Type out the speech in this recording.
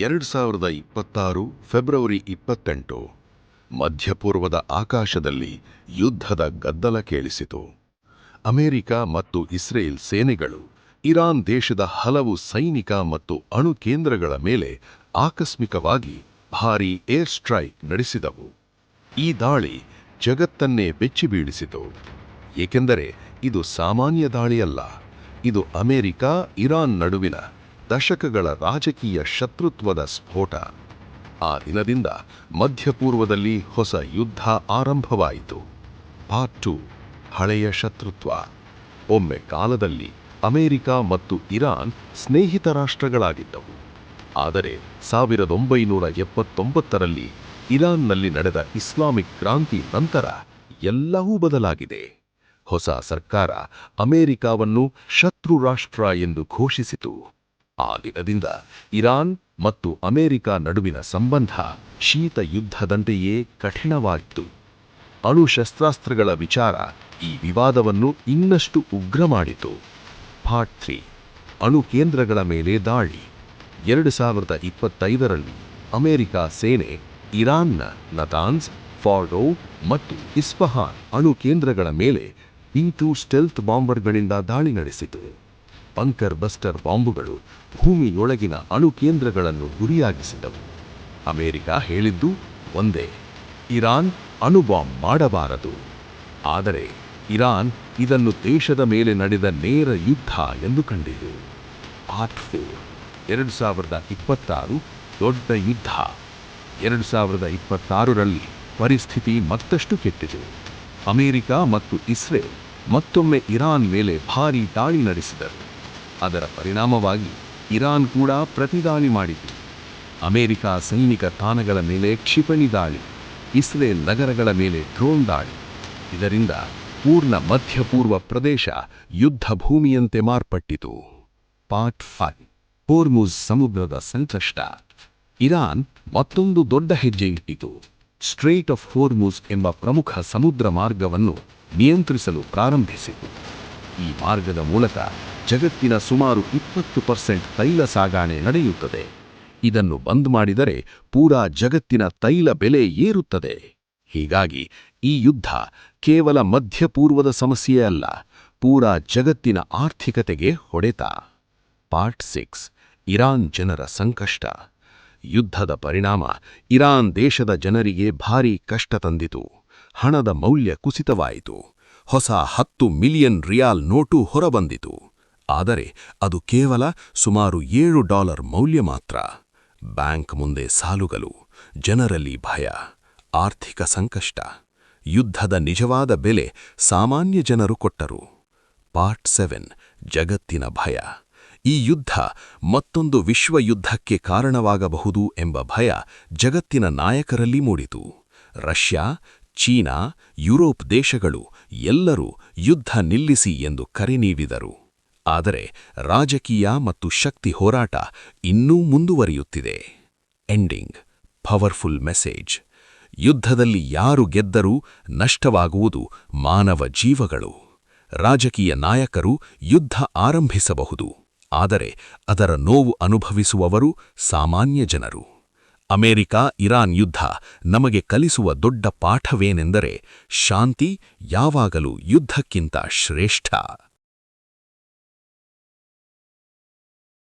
2026 February 28 ಮಧ್ಯಪೂರ್ವದ ಆಕಾಶದಲ್ಲಿ ಯುದ್ಧದ ಗದ್ದಲ ಕೇಳಿಸಿತು. ಅಮೆರಿಕ ಮತ್ತು ಇಸ್ರೇಲ್ ಸೇನೆಗಳು ಇರಾನ್ ದೇಶದ ಹಲವು ಸೈನಿಕ ಮತ್ತು ಅಣು ಕೇಂದ್ರಗಳ ಮೇಲೆ ಆಕಸ್ಮಿಕವಾಗಿ ಭಾರೀ ಏರ್ ಸ್ಟ್ರೈಕ್ ನಡೆಸಿದವು. ಈ ದಾಳಿ ಜಗತ್ತನ್ನೇ ಬೆಚ್ಚಿಬೀಳಿಸಿತು, ಏಕೆಂದರೆ ಇದು ಸಾಮಾನ್ಯ ದಾಳಿಯಲ್ಲ. ಇದು ಅಮೆರಿಕ ಇರಾನ್ ನಡುವಿನ ದಶಕಗಳ ರಾಜಕೀಯ ಶತ್ರುತ್ವದ ಸ್ಫೋಟ. ಆ ದಿನದಿಂದ ಮಧ್ಯಪೂರ್ವದಲ್ಲಿ ಹೊಸ ಯುದ್ಧ ಆರಂಭವಾಯಿತು. ಪಾರ್ಟ್ 2, ಹಳೆಯ ಶತ್ರುತ್ವ. ಒಮ್ಮೆ ಕಾಲದಲ್ಲಿ ಅಮೆರಿಕ ಮತ್ತು ಇರಾನ್ ಸ್ನೇಹಿತ ರಾಷ್ಟ್ರಗಳಾಗಿದ್ದವು. ಆದರೆ 1979ರಲ್ಲಿ ಇರಾನ್ನಲ್ಲಿ ನಡೆದ ಇಸ್ಲಾಮಿಕ್ ಕ್ರಾಂತಿ ನಂತರ ಎಲ್ಲವೂ ಬದಲಾಗಿದೆ. ಹೊಸ ಸರ್ಕಾರ ಅಮೆರಿಕವನ್ನು ಶತ್ರು ರಾಷ್ಟ್ರ ಎಂದು ಘೋಷಿಸಿತು. ಆ ದಿನದಿಂದ ಇರಾನ್ ಮತ್ತು ಅಮೆರಿಕ ನಡುವಿನ ಸಂಬಂಧ ಶೀತ ಯುದ್ಧದಂತೆಯೇ ಕಠಿಣವಾಯಿತು. ಅಣು ಶಸ್ತ್ರಾಸ್ತ್ರಗಳ ವಿಚಾರ ಈ ವಿವಾದವನ್ನು ಇನ್ನಷ್ಟು ಉಗ್ರ ಮಾಡಿತು. ಪಾರ್ಟ್ 3, ಅಣು ಕೇಂದ್ರಗಳ ಮೇಲೆ ದಾಳಿ. 2025ರಲ್ಲಿ ಅಮೆರಿಕ ಸೇನೆ ಇರಾನ್ನ ನತಾನ್ಸ್, ಫಾರ್ಡೋ ಮತ್ತು ಇಸ್ಫಹಾನ್ ಅಣು ಕೇಂದ್ರಗಳ ಮೇಲೆ B-2 ಸ್ಟೆಲ್ತ್ ಬಾಂಬರ್ಗಳಿಂದ ದಾಳಿ ನಡೆಸಿತು. ಬಂಕರ್ ಬಸ್ಟರ್ ಬಾಂಬುಗಳು ಭೂಮಿಯೊಳಗಿನ ಅಣು ಕೇಂದ್ರಗಳನ್ನು ಗುರಿಯಾಗಿಸಿದವು. ಅಮೆರಿಕ ಹೇಳಿದ್ದು ಒಂದೇ: ಇರಾನ್ ಅಣುಬಾಂಬ್ ಮಾಡಬಾರದು. ಆದರೆ ಇರಾನ್ ಇದನ್ನು ದೇಶದ ಮೇಲೆ ನಡೆದ ನೇರ ಯುದ್ಧ ಎಂದು ಕಂಡಿತು. ಪಾರ್ಟ್ 4, 2026 ದೊಡ್ಡ ಯುದ್ಧ. 2026ರಲ್ಲಿ ಪರಿಸ್ಥಿತಿ ಮತ್ತಷ್ಟು ಕೆಟ್ಟಿತು. ಅಮೆರಿಕ ಮತ್ತು ಇಸ್ರೇಲ್ ಮತ್ತೊಮ್ಮೆ ಇರಾನ್ ಮೇಲೆ ಭಾರೀ ದಾಳಿ ನಡೆಸಿದರು. ಅದರ ಪರಿಣಾಮವಾಗಿ ಇರಾನ್ ಕೂಡ ಪ್ರತಿದಾಳಿ ಮಾಡಿತು. ಅಮೆರಿಕ ಸೈನಿಕ ತಾಣಗಳ ಮೇಲೆ ಕ್ಷಿಪಣಿ ದಾಳಿ, ಇಸ್ರೇಲ್ ನಗರಗಳ ಮೇಲೆ ಡ್ರೋನ್ ದಾಳಿ. ಇದರಿಂದ ಪೂರ್ಣ ಮಧ್ಯಪೂರ್ವ ಪ್ರದೇಶ ಯುದ್ಧ ಭೂಮಿಯಂತೆ ಮಾರ್ಪಟ್ಟಿತು. ಪಾರ್ಟ್ 5, ಹೋರ್ಮುಜ್ ಸಮುದ್ರದ ಸಂಕಷ್ಟ. ಇರಾನ್ ಮತ್ತೊಂದು ದೊಡ್ಡ ಹೆಜ್ಜೆ ಇಟ್ಟಿತು. ಸ್ಟ್ರೇಟ್ ಆಫ್ ಹೋರ್ಮುಜ್ ಎಂಬ ಪ್ರಮುಖ ಸಮುದ್ರ ಮಾರ್ಗವನ್ನು ನಿಯಂತ್ರಿಸಲು ಪ್ರಾರಂಭಿಸಿತು. ಈ ಮಾರ್ಗದ ಮೂಲಕ ಜಗತ್ತಿನ ಸುಮಾರು 20% ತೈಲ ಸಾಗಣೆ ನಡೆಯುತ್ತದೆ. ಇದನ್ನು ಬಂದ್ ಮಾಡಿದರೆ ಪೂರಾ ಜಗತ್ತಿನ ತೈಲ ಬೆಲೆ ಏರುತ್ತದೆ. ಹೀಗಾಗಿ ಈ ಯುದ್ಧ ಕೇವಲ ಮಧ್ಯಪೂರ್ವದ ಸಮಸ್ಯೆ ಅಲ್ಲ, ಪೂರಾ ಜಗತ್ತಿನ ಆರ್ಥಿಕತೆಗೆ ಹೊಡೆತ. ಪಾರ್ಟ್ 6, ಇರಾನ್ ಜನರ ಸಂಕಷ್ಟ. ಯುದ್ಧದ ಪರಿಣಾಮ ಇರಾನ್ ದೇಶದ ಜನರಿಗೆ ಭಾರೀ ಕಷ್ಟ ತಂದಿತು. ಹಣದ ಮೌಲ್ಯ ಕುಸಿತವಾಯಿತು. ಹೊಸ 10 ಮಿಲಿಯನ್ ರಿಯಾಲ್ ನೋಟು ಹೊರಬಂದಿತು. ಆದರೆ ಅದು ಕೇವಲ ಸುಮಾರು $7 ಮೌಲ್ಯ ಮಾತ್ರ. ಬ್ಯಾಂಕ್ ಮುಂದೆ ಸಾಲುಗಳು, ಜನರಲ್ಲಿ ಭಯ, ಆರ್ಥಿಕ ಸಂಕಷ್ಟ. ಯುದ್ಧದ ನಿಜವಾದ ಬೆಲೆ ಸಾಮಾನ್ಯ ಜನರು ಕೊಟ್ಟರು. ಪಾರ್ಟ್ 7, ಜಗತ್ತಿನ ಭಯ. ಈ ಯುದ್ಧ ಮತ್ತೊಂದು ವಿಶ್ವಯುದ್ಧಕ್ಕೆ ಕಾರಣವಾಗಬಹುದು ಎಂಬ ಭಯ ಜಗತ್ತಿನ ನಾಯಕರಲ್ಲಿ ಮೂಡಿತು. ರಷ್ಯಾ, ಚೀನಾ, ಯುರೋಪ್ ದೇಶಗಳು ಎಲ್ಲರೂ ಯುದ್ಧ ನಿಲ್ಲಿಸಿ ಎಂದು ಕರೆ ನೀಡಿದರು. ಆದರೆ ರಾಜಕೀಯ ಮತ್ತು ಶಕ್ತಿ ಹೋರಾಟ ಇನ್ನೂ ಮುಂದುವರಿಯುತ್ತಿದೆ. Ending, powerful message. ಯುದ್ಧದಲ್ಲಿ ಯಾರು ಗೆದ್ದರೂ ನಷ್ಟವಾಗುವುದು ಮಾನವ ಜೀವಗಳು. ರಾಜಕೀಯ ನಾಯಕರು ಯುದ್ಧ ಆರಂಭಿಸಬಹುದು, ಆದರೆ ಅದರ ನೋವು ಅನುಭವಿಸುವವರು ಸಾಮಾನ್ಯ ಜನರು. ಅಮೆರಿಕ ಇರಾನ್ ಯುದ್ಧ ನಮಗೆ ಕಲಿಸುವ ದೊಡ್ಡ ಪಾಠವೇನೆಂದರೆ, ಶಾಂತಿ ಯಾವಾಗಲೂ ಯುದ್ಧಕ್ಕಿಂತ ಶ್ರೇಷ್ಠ.